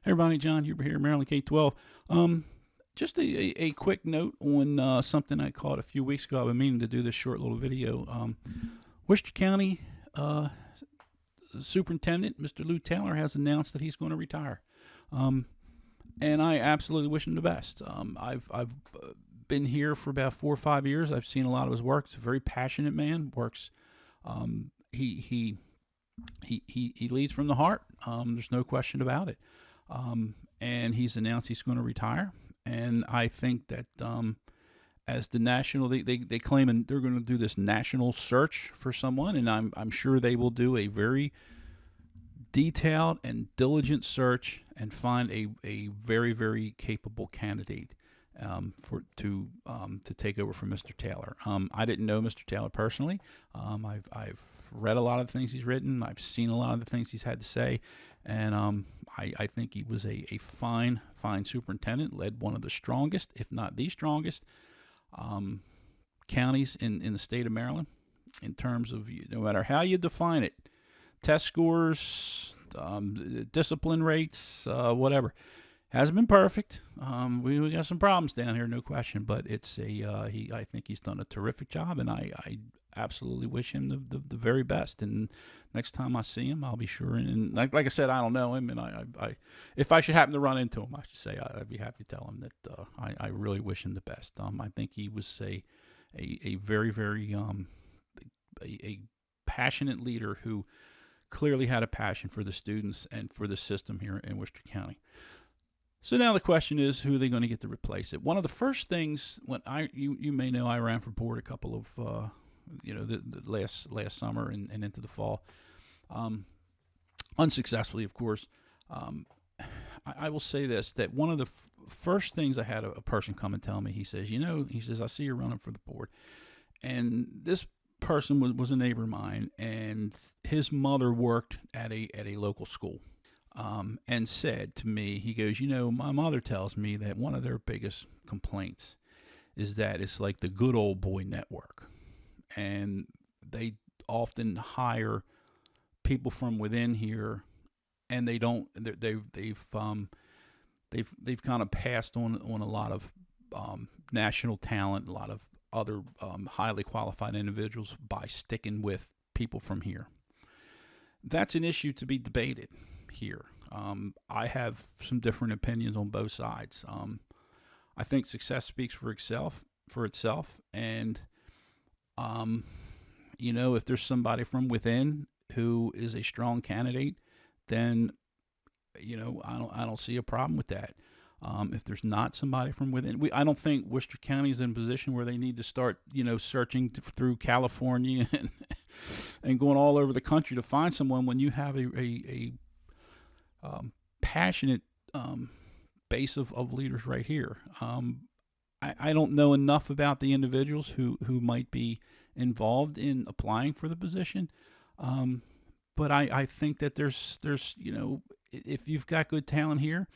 Hey everybody, John Huber here, Maryland K-12. Just a quick note on something I caught a few weeks ago. I've been meaning to do this short little video. Worcester County Superintendent, Mr. Lou Taylor, has announced that he's going to retire. And I absolutely wish him the best. I've been here for about 4 or 5 years. I've seen a lot of his work. He's a very passionate man. Works. He leads from the heart. There's no question about it. And he's announced he's going to retire. And I think that as the national, they claim and they're going to do this national search for someone, and I'm sure they will do a very detailed and diligent search and find a very, very capable candidate to take over from Mr. Taylor. I didn't know Mr. Taylor personally. I've read a lot of the things he's written. I've seen a lot of the things he's had to say, and I think he was a fine superintendent. Led one of the strongest, if not the strongest, counties in the state of Maryland in terms of, no matter how you define it, test scores, discipline rates, whatever. Hasn't been perfect. We got some problems down here, no question. But it's I think he's done a terrific job, and I absolutely wish him the very best. And next time I see him, I'll be sure. And like I said, I don't know him, and I if I should happen to run into him, I should say I'd be happy to tell him that I really wish him the best. I think he was a very, very a passionate leader who clearly had a passion for the students and for the system here in Worcester County. So now the question is, who are they going to get to replace it? One of the first things, when you may know, I ran for board a couple of the last summer and into the fall, unsuccessfully, of course. I will say this, that one of the first things I had a person come and tell me, he says, I see you're running for the board, and this person was a neighbor of mine, and his mother worked at a local school. And said to me, he goes, my mother tells me that one of their biggest complaints is that it's like the good old boy network, and they often hire people from within here, and they've kind of passed on a lot of national talent, a lot of other highly qualified individuals by sticking with people from here. That's an issue to be debated here. I have some different opinions on both sides. I think success speaks for itself, and if there's somebody from within who is a strong candidate, then I don't see a problem with that. If there's not somebody from within, I don't think Worcester County is in a position where they need to start searching through California and going all over the country to find someone when you have a passionate base of leaders right here. I don't know enough about the individuals who might be involved in applying for the position, but I think that there's if you've got good talent here,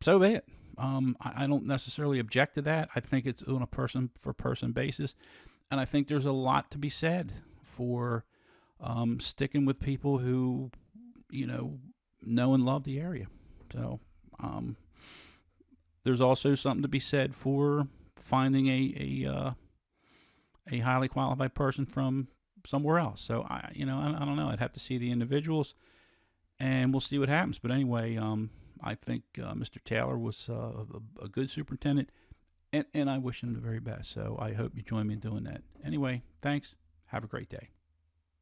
so be it. I don't necessarily object to that. I think it's on a person-for-person basis, and I think there's a lot to be said for sticking with people who know and love the area. So there's also something to be said for finding a highly qualified person from somewhere else. So I don't know. I'd have to see the individuals, and we'll see what happens. But anyway, I think Mr. Taylor was a good superintendent, and I wish him the very best. So I hope you join me in doing that. Anyway, thanks. Have a great day.